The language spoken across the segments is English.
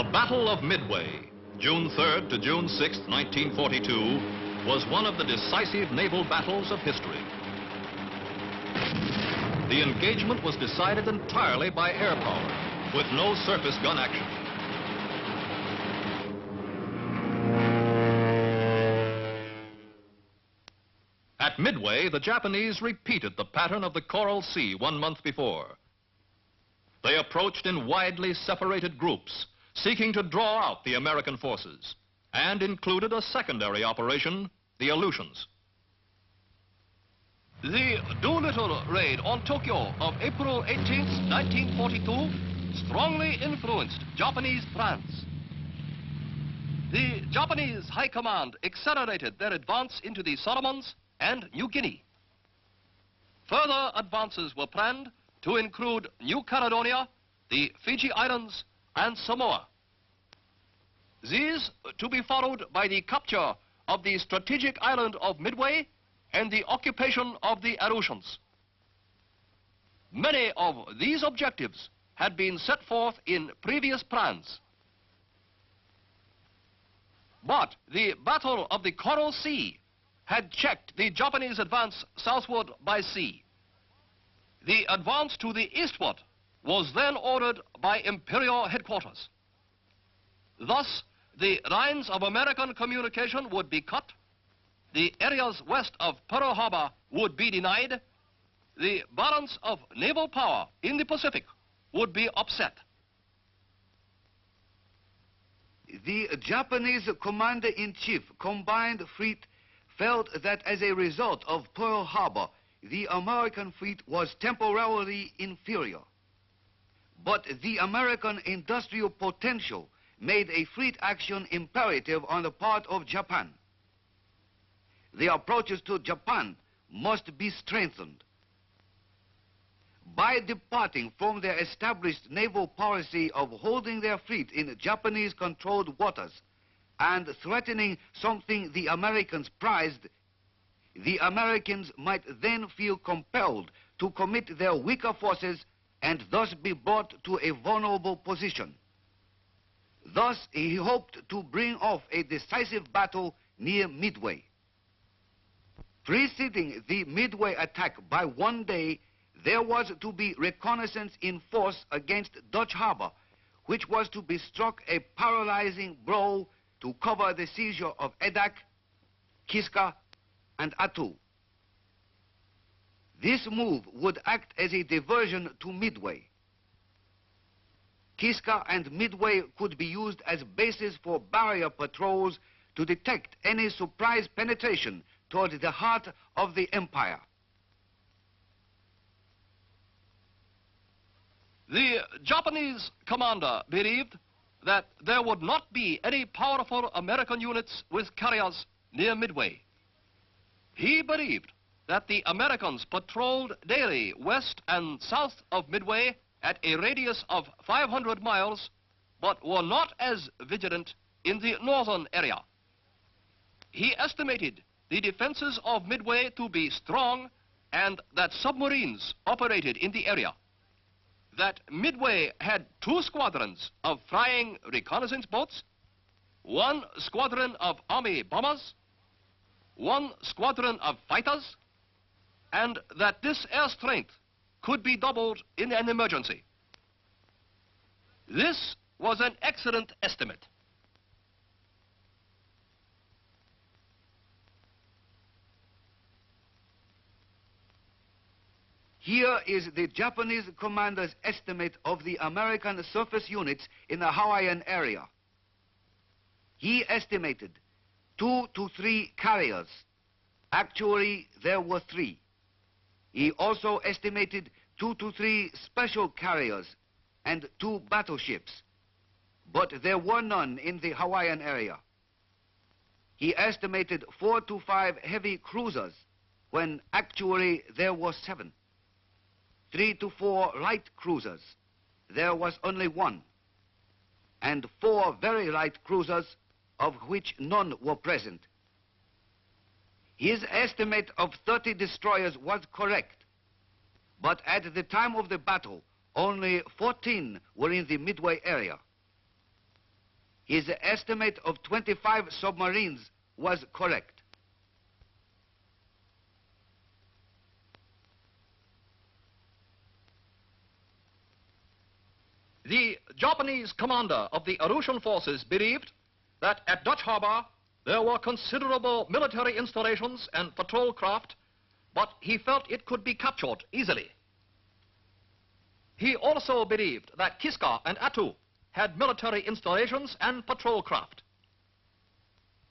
The Battle of Midway, June 3rd to June 6th, 1942, was one of the decisive naval battles of history. The engagement was decided entirely by air power, with no surface gun action. At Midway, the Japanese repeated the pattern of the Coral Sea 1 month before. They approached in widely separated groups, seeking to draw out the American forces, and included a secondary operation, the Aleutians. The Doolittle raid on Tokyo of April 18, 1942, strongly influenced Japanese plans. The Japanese High Command accelerated their advance into the Solomons and New Guinea. Further advances were planned to include New Caledonia, the Fiji Islands, and Samoa. These to be followed by the capture of the strategic island of Midway and the occupation of the Aleutians. Many of these objectives had been set forth in previous plans. But the Battle of the Coral Sea had checked the Japanese advance southward by sea. The advance to the eastward was then ordered by Imperial headquarters. Thus, the lines of American communication would be cut, the areas west of Pearl Harbor would be denied, the balance of naval power in the Pacific would be upset. The Japanese Commander-in-Chief Combined Fleet felt that as a result of Pearl Harbor, the American fleet was temporarily inferior. But the American industrial potential made a fleet action imperative on the part of Japan. The approaches to Japan must be strengthened. By departing from their established naval policy of holding their fleet in Japanese-controlled waters and threatening something the Americans prized, the Americans might then feel compelled to commit their weaker forces and thus be brought to a vulnerable position. Thus, he hoped to bring off a decisive battle near Midway. Preceding the Midway attack by 1 day, there was to be reconnaissance in force against Dutch Harbor, which was to be struck a paralyzing blow to cover the seizure of Edak, Kiska, and Attu. This move would act as a diversion to Midway. Kiska and Midway could be used as bases for barrier patrols to detect any surprise penetration toward the heart of the empire. The Japanese commander believed that there would not be any powerful American units with carriers near Midway. He believed that the Americans patrolled daily west and south of Midway at a radius of 500 miles, but were not as vigilant in the northern area. He estimated the defenses of Midway to be strong and that submarines operated in the area. That Midway had 2 squadrons of flying reconnaissance boats, 1 squadron of Army bombers, 1 squadron of fighters, and that this air strength could be doubled in an emergency. This was an excellent estimate. Here is the Japanese commander's estimate of the American surface units in the Hawaiian area. He estimated 2 to 3 carriers. Actually, there were 3. He also estimated 2 to 3 special carriers and 2 battleships, but there were none in the Hawaiian area. He estimated 4 to 5 heavy cruisers, when actually there were 7. 3 to 4 light cruisers, there was only 1, and 4 very light cruisers, of which none were present. His estimate of 30 destroyers was correct, but at the time of the battle, only 14 were in the Midway area. His estimate of 25 submarines was correct. The Japanese commander of the Aleutian forces believed that at Dutch Harbor there were considerable military installations and patrol craft, but he felt it could be captured easily. He also believed that Kiska and Attu had military installations and patrol craft.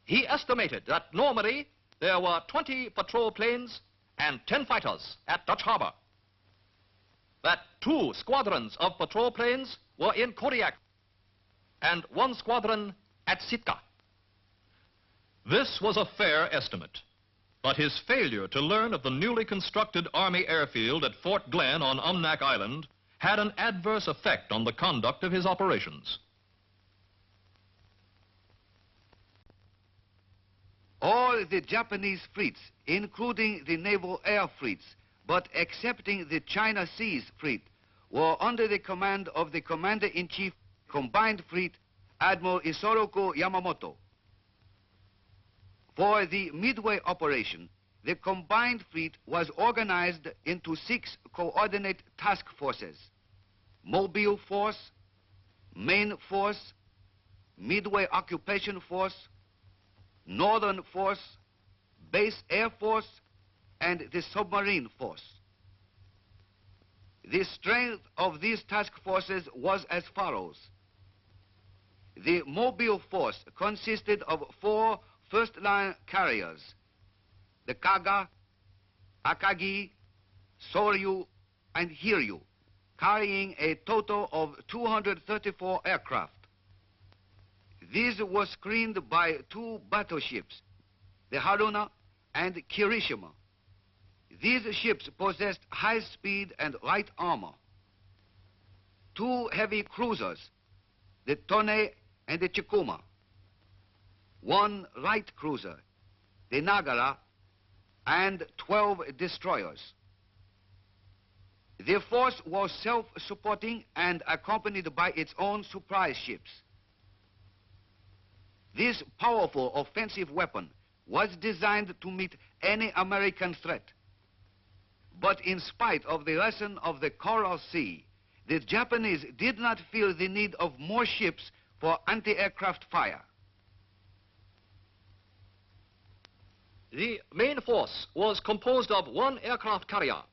He estimated that normally there were 20 patrol planes and 10 fighters at Dutch Harbor. That 2 squadrons of patrol planes were in Kodiak and 1 squadron at Sitka. This was a fair estimate, but his failure to learn of the newly constructed Army airfield at Fort Glenn on Umnak Island had an adverse effect on the conduct of his operations. All the Japanese fleets, including the naval air fleets, but excepting the China Seas Fleet, were under the command of the Commander-in-Chief Combined Fleet, Admiral Isoroku Yamamoto. For the Midway operation, the Combined Fleet was organized into 6 coordinate task forces: Mobile Force, Main Force, Midway Occupation Force, Northern Force, Base Air Force, and the Submarine Force. The strength of these task forces was as follows. The Mobile Force consisted of 4 first-line carriers: the Kaga, Akagi, Soryu, and Hiryu, carrying a total of 234 aircraft. These were screened by 2 battleships, the Haruna and Kirishima. These ships possessed high speed and light armor. 2 heavy cruisers, the Tone and the Chikuma. 1 light cruiser, the Nagara, and 12 destroyers. The force was self-supporting and accompanied by its own supply ships. This powerful offensive weapon was designed to meet any American threat. But in spite of the lesson of the Coral Sea, the Japanese did not feel the need of more ships for anti-aircraft fire. The main force was composed of 1 aircraft carrier,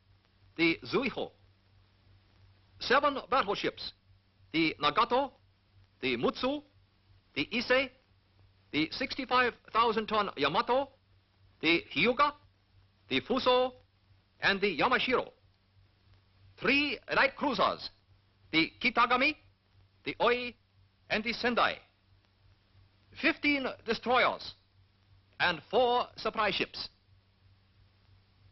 the Zuiho, 7 battleships, the Nagato, the Mutsu, the Ise, the 65,000-ton Yamato, the Hyuga, the Fuso, and the Yamashiro. 3 light cruisers, the Kitagami, the Oi, and the Sendai. 15 destroyers, and 4 supply ships.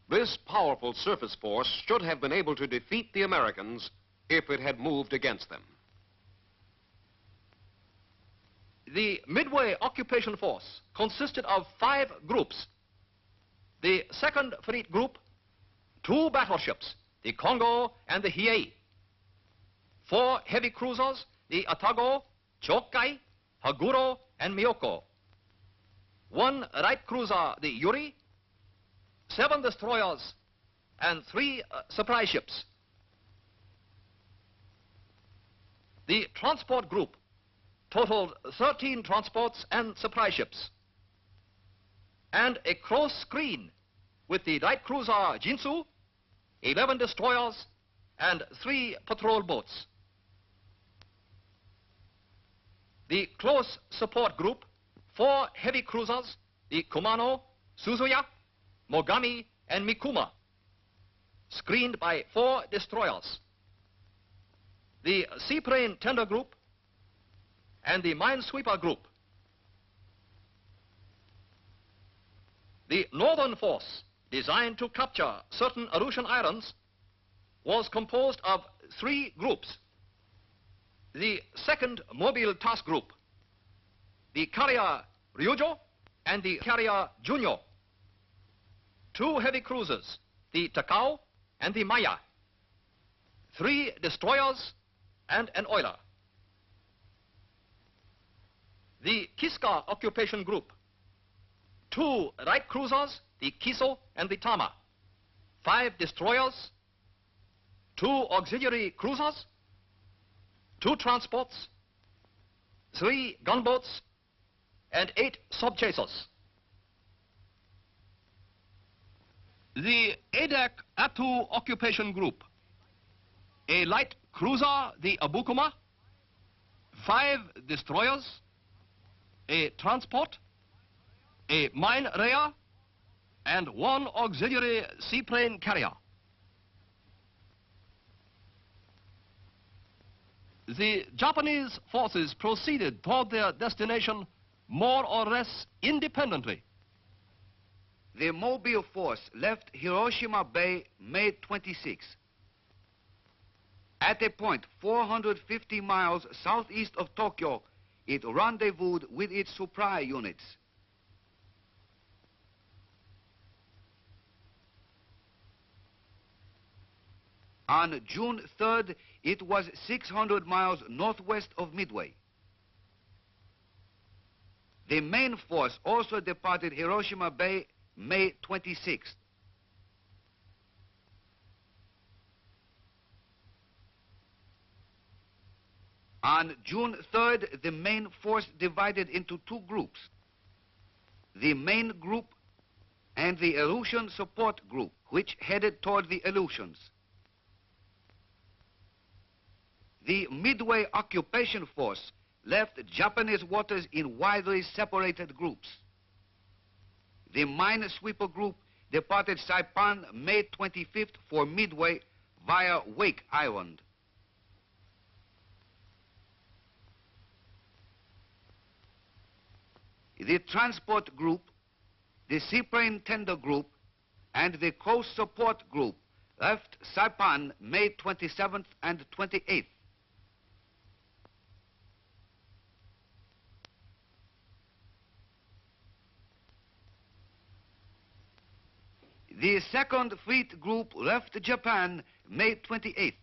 This powerful surface force should have been able to defeat the Americans if it had moved against them. The Midway Occupation Force consisted of 5 groups. The 2nd Fleet Group, 2 battleships, the Kongo and the Hiei. 4 heavy cruisers, the Atago, Chokai, Haguro, and Miyoko. 1 light cruiser, the Yuri, 7 destroyers, and 3 supply ships. The transport group totaled 13 transports and supply ships, and a close screen with the light cruiser Jinsu, 11 destroyers, and 3 patrol boats. The close support group, 4 heavy cruisers, the Kumano, Suzuya, Mogami, and Mikuma, screened by 4 destroyers. The seaplane tender group and the minesweeper group. The northern force, designed to capture certain Aleutian islands, was composed of 3 groups. The 2nd Mobile Task Group, the carrier Ryujo and the carrier Junyo. 2 heavy cruisers, the Takao and the Maya. 3 destroyers and an oiler. the Kiska occupation group. 2 light cruisers, the Kiso and the Tama. 5 destroyers. 2 auxiliary cruisers. 2 transports. 3 gunboats. And 8 sub-chasers. The Adak Atu occupation group. A light cruiser, the Abukuma. 5 destroyers. A transport. A mine rayer. And 1 auxiliary seaplane carrier. The Japanese forces proceeded toward their destination more or less independently. The Mobile force left Hiroshima Bay May 26. At a point 450 miles southeast of Tokyo, it rendezvoused with its supply units. On June 3rd, it was 600 miles northwest of Midway. The main force also departed Hiroshima Bay May 26th. On June 3rd, the main force divided into 2 groups. The main group and the Aleutian support group, which headed toward the Aleutians. The Midway occupation force left Japanese waters in widely separated groups. The minesweeper group departed Saipan May 25th for Midway via Wake Island. The transport group, the seaplane tender group, and the coast support group left Saipan May 27th and 28th. The Second Fleet Group left Japan May 28th.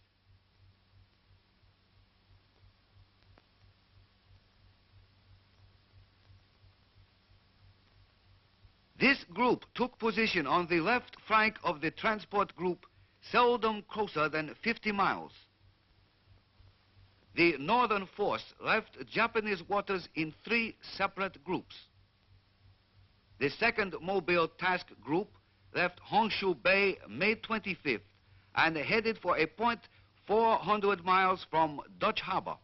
This group took position on the left flank of the transport group, seldom closer than 50 miles. The northern force left Japanese waters in 3 separate groups. The Second Mobile Task Group left Honshu Bay May 25th and headed for a point 400 miles from Dutch Harbor.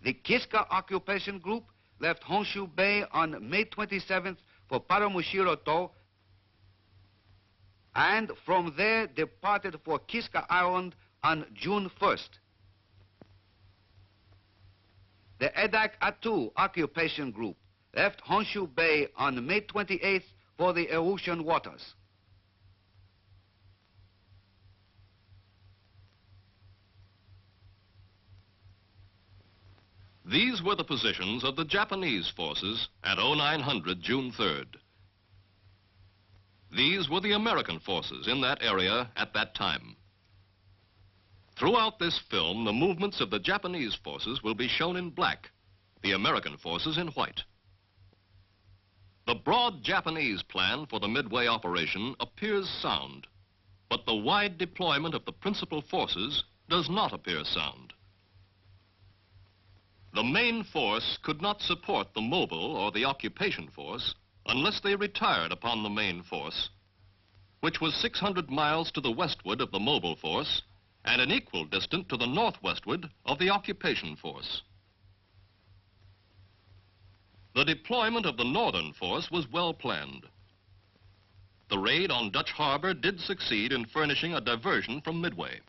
The Kiska occupation group left Honshu Bay on May 27th for Paramushiroto and from there departed for Kiska Island on June 1st. The Edak Atu occupation group left Honshu Bay on May 28th for the Aleutian waters. These were the positions of the Japanese forces at 0900 June 3rd. These were the American forces in that area at that time. Throughout this film, the movements of the Japanese forces will be shown in black, the American forces in white. The broad Japanese plan for the Midway operation appears sound, but the wide deployment of the principal forces does not appear sound. The main force could not support the mobile or the occupation force unless they retired upon the main force, which was 600 miles to the westward of the mobile force and an equal distance to the northwestward of the occupation force. The deployment of the northern force was well planned. The raid on Dutch Harbor did succeed in furnishing a diversion from Midway.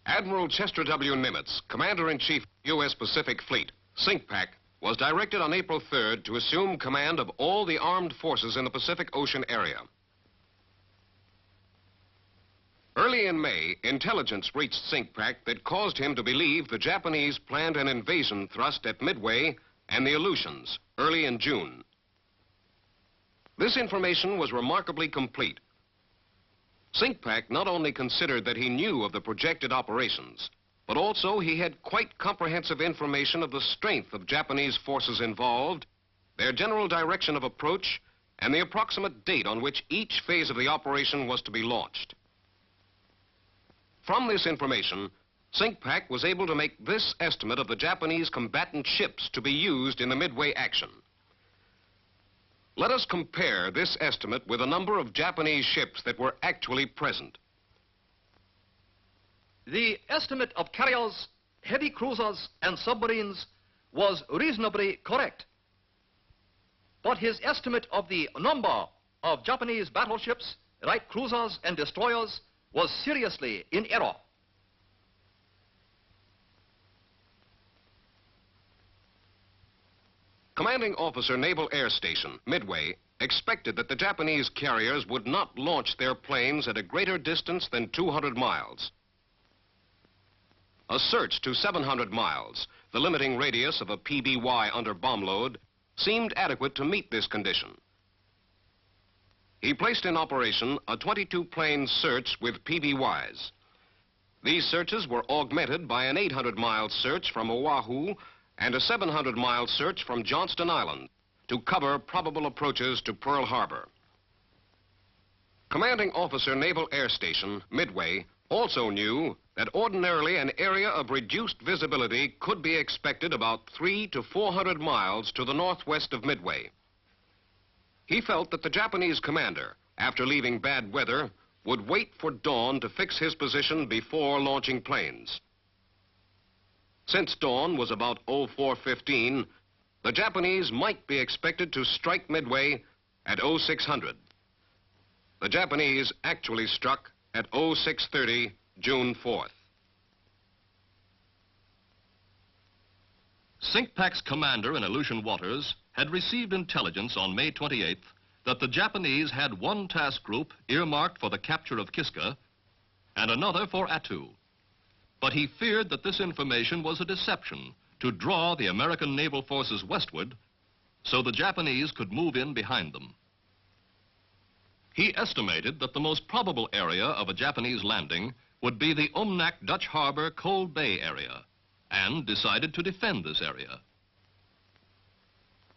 Admiral Chester W. Nimitz, Commander-in-Chief, U.S. Pacific Fleet, CINCPAC, was directed on April 3rd to assume command of all the armed forces in the Pacific Ocean area. Early in May, intelligence reached CINCPAC that caused him to believe the Japanese planned an invasion thrust at Midway and the Aleutians early in June. This information was remarkably complete. SINCPAC not only considered that he knew of the projected operations, but also he had quite comprehensive information of the strength of Japanese forces involved, their general direction of approach, and the approximate date on which each phase of the operation was to be launched. From this information, SINCPAC was able to make this estimate of the Japanese combatant ships to be used in the Midway action. Let us compare this estimate with the number of Japanese ships that were actually present. The estimate of carriers, heavy cruisers, and submarines was reasonably correct. But his estimate of the number of Japanese battleships, light cruisers, and destroyers was seriously in error. Commanding Officer Naval Air Station, Midway, expected that the Japanese carriers would not launch their planes at a greater distance than 200 miles. A search to 700 miles, the limiting radius of a PBY under bomb load, seemed adequate to meet this condition. He placed in operation a 22-plane search with PBYs. These searches were augmented by an 800-mile search from Oahu and a 700-mile search from Johnston Island to cover probable approaches to Pearl Harbor. Commanding Officer Naval Air Station, Midway, also knew that ordinarily an area of reduced visibility could be expected about 300 to 400 miles to the northwest of Midway. He felt that the Japanese commander, after leaving bad weather, would wait for dawn to fix his position before launching planes. Since dawn was about 04:15, the Japanese might be expected to strike Midway at 0600. The Japanese actually struck at 0630, June 4th. SINCPAC's commander in Aleutian waters had received intelligence on May 28th that the Japanese had one task group earmarked for the capture of Kiska and another for Attu. But he feared that this information was a deception to draw the American naval forces westward so the Japanese could move in behind them. He estimated that the most probable area of a Japanese landing would be the Umnak Dutch Harbor Cold Bay area, and decided to defend this area.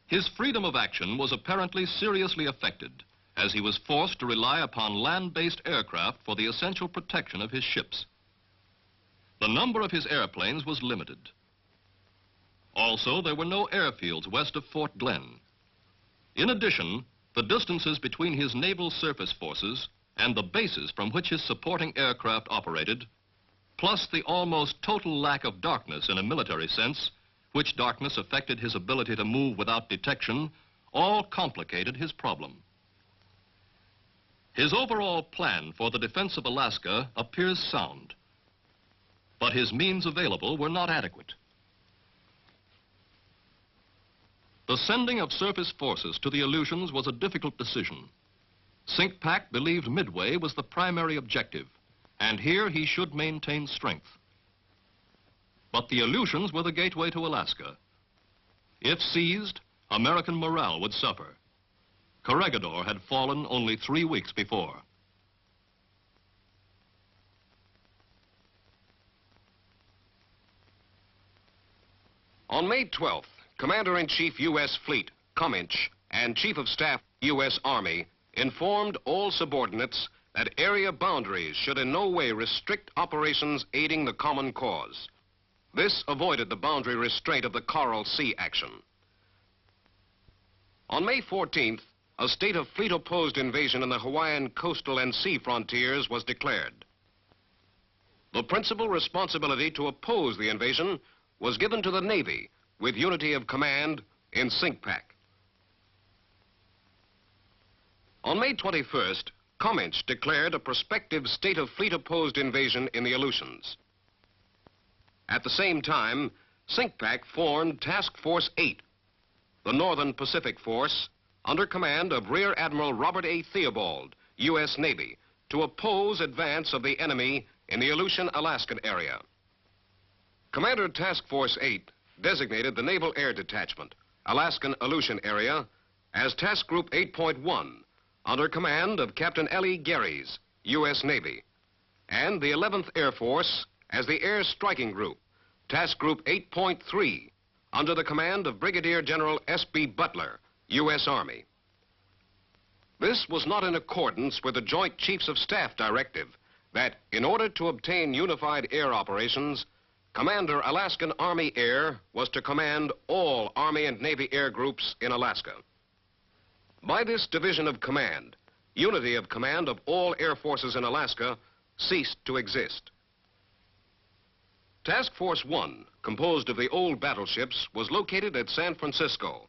His freedom of action was apparently seriously affected, as he was forced to rely upon land-based aircraft for the essential protection of his ships. The number of his airplanes was limited. Also, there were no airfields west of Fort Glenn. In addition, the distances between his naval surface forces and the bases from which his supporting aircraft operated, plus the almost total lack of darkness in a military sense, which darkness affected his ability to move without detection, all complicated his problem. His overall plan for the defense of Alaska appears sound, but his means available were not adequate. The sending of surface forces to the Aleutians was a difficult decision. SINCPAC believed Midway was the primary objective, and here he should maintain strength. But the Aleutians were the gateway to Alaska. If seized, American morale would suffer. Corregidor had fallen only 3 weeks before. On May 12th, Commander-in-Chief U.S. Fleet, Cominch, and Chief of Staff, U.S. Army, informed all subordinates that area boundaries should in no way restrict operations aiding the common cause. This avoided the boundary restraint of the Coral Sea action. On May 14th, a state of fleet-opposed invasion in the Hawaiian coastal and sea frontiers was declared. The principal responsibility to oppose the invasion was given to the Navy, with unity of command in SINCPAC. On May 21st, Cominch declared a prospective state of fleet-opposed invasion in the Aleutians. At the same time, SINCPAC formed Task Force 8, the Northern Pacific Force, under command of Rear Admiral Robert A. Theobald, U.S. Navy, to oppose advance of the enemy in the Aleutian-Alaskan area. Commander Task Force 8 designated the Naval Air Detachment, Alaskan Aleutian Area, as Task Group 8.1 under command of Captain L.E. Gehrys, U.S. Navy, and the 11th Air Force as the Air Striking Group, Task Group 8.3 under the command of Brigadier General S.B. Butler, U.S. Army. This was not in accordance with the Joint Chiefs of Staff directive that, in order to obtain unified air operations, Commander Alaskan Army Air was to command all Army and Navy air groups in Alaska. By this division of command, unity of command of all air forces in Alaska ceased to exist. Task Force 1, composed of the old battleships, was located at San Francisco.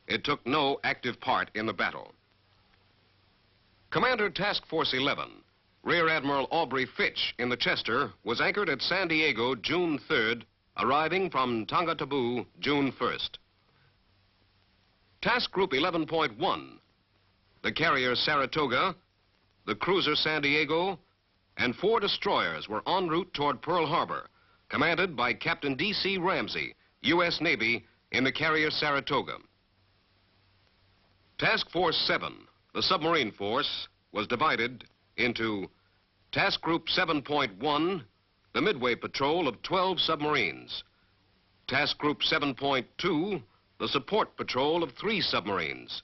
It took no active part in the battle. Commander Task Force 11, Rear Admiral Aubrey Fitch in the Chester, was anchored at San Diego June 3rd, arriving from Tonga-Taboo June 1st. Task Group 11.1, the carrier Saratoga, the cruiser San Diego, and 4 destroyers were en route toward Pearl Harbor, commanded by Captain D.C. Ramsey, U.S. Navy, in the carrier Saratoga. Task Force 7, the submarine force, was divided into Task Group 7.1, the Midway patrol of 12 submarines. Task Group 7.2, the support patrol of 3 submarines.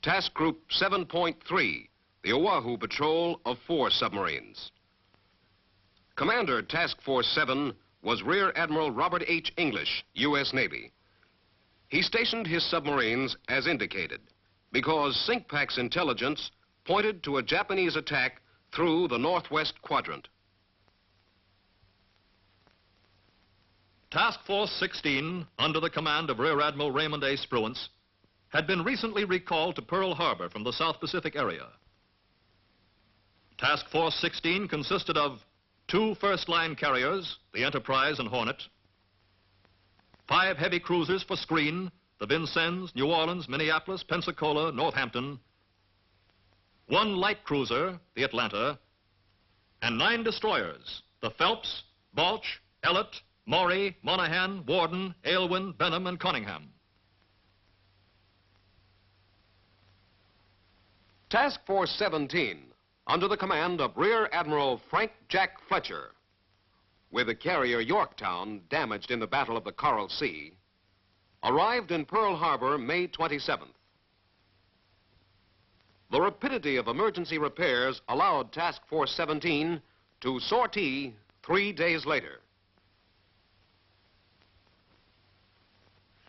Task Group 7.3, the Oahu patrol of 4 submarines. Commander Task Force 7 was Rear Admiral Robert H. English, U.S. Navy. He stationed his submarines as indicated because SINCPAC's intelligence pointed to a Japanese attack through the northwest quadrant. Task Force 16, under the command of Rear Admiral Raymond A. Spruance, had been recently recalled to Pearl Harbor from the South Pacific area. Task Force 16 consisted of 2 first-line carriers, the Enterprise and Hornet, 5 heavy cruisers for screen, the Vincennes, New Orleans, Minneapolis, Pensacola, Northampton, 1 light cruiser, the Atlanta, and 9 destroyers, the Phelps, Balch, Ellett, Maury, Monaghan, Warden, Aylwin, Benham, and Cunningham. Task Force 17, under the command of Rear Admiral Frank Jack Fletcher, with the carrier Yorktown damaged in the Battle of the Coral Sea, arrived in Pearl Harbor May 27th. The rapidity of emergency repairs allowed Task Force 17 to sortie 3 days later.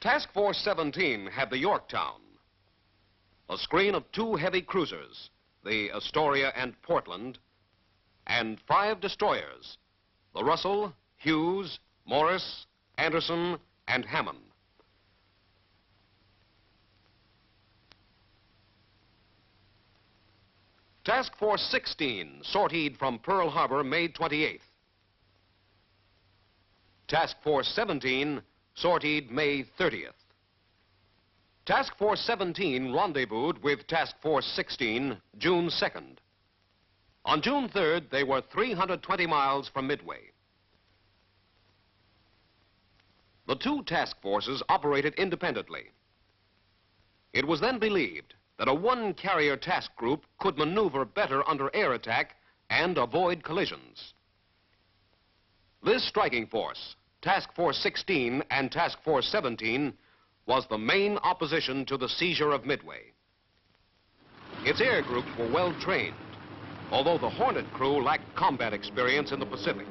Task Force 17 had the Yorktown, a screen of 2 heavy cruisers, the Astoria and Portland, and 5 destroyers, the Russell, Hughes, Morris, Anderson, and Hammond. Task Force 16 sortied from Pearl Harbor May 28th. Task Force 17 sortied May 30th. Task Force 17 rendezvoused with Task Force 16 June 2nd. On June 3rd, they were 320 miles from Midway. The 2 task forces operated independently. It was then believed that a 1-carrier task group could maneuver better under air attack and avoid collisions. This striking force, Task Force 16 and Task Force 17, was the main opposition to the seizure of Midway. Its air groups were well trained, although the Hornet crew lacked combat experience in the Pacific.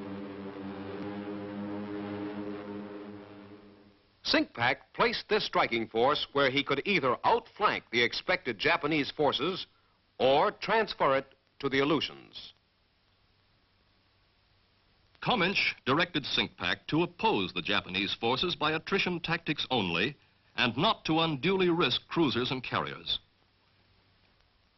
SINCPAC placed this striking force where he could either outflank the expected Japanese forces or transfer it to the Aleutians. Comminch directed SINCPAC to oppose the Japanese forces by attrition tactics only and not to unduly risk cruisers and carriers.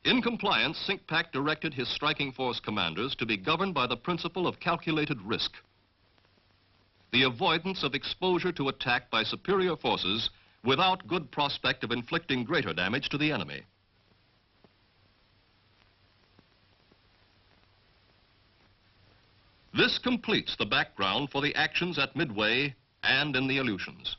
In compliance, SINCPAC directed his striking force commanders to be governed by the principle of calculated risk, the avoidance of exposure to attack by superior forces without good prospect of inflicting greater damage to the enemy. This completes the background for the actions at Midway and in the Aleutians.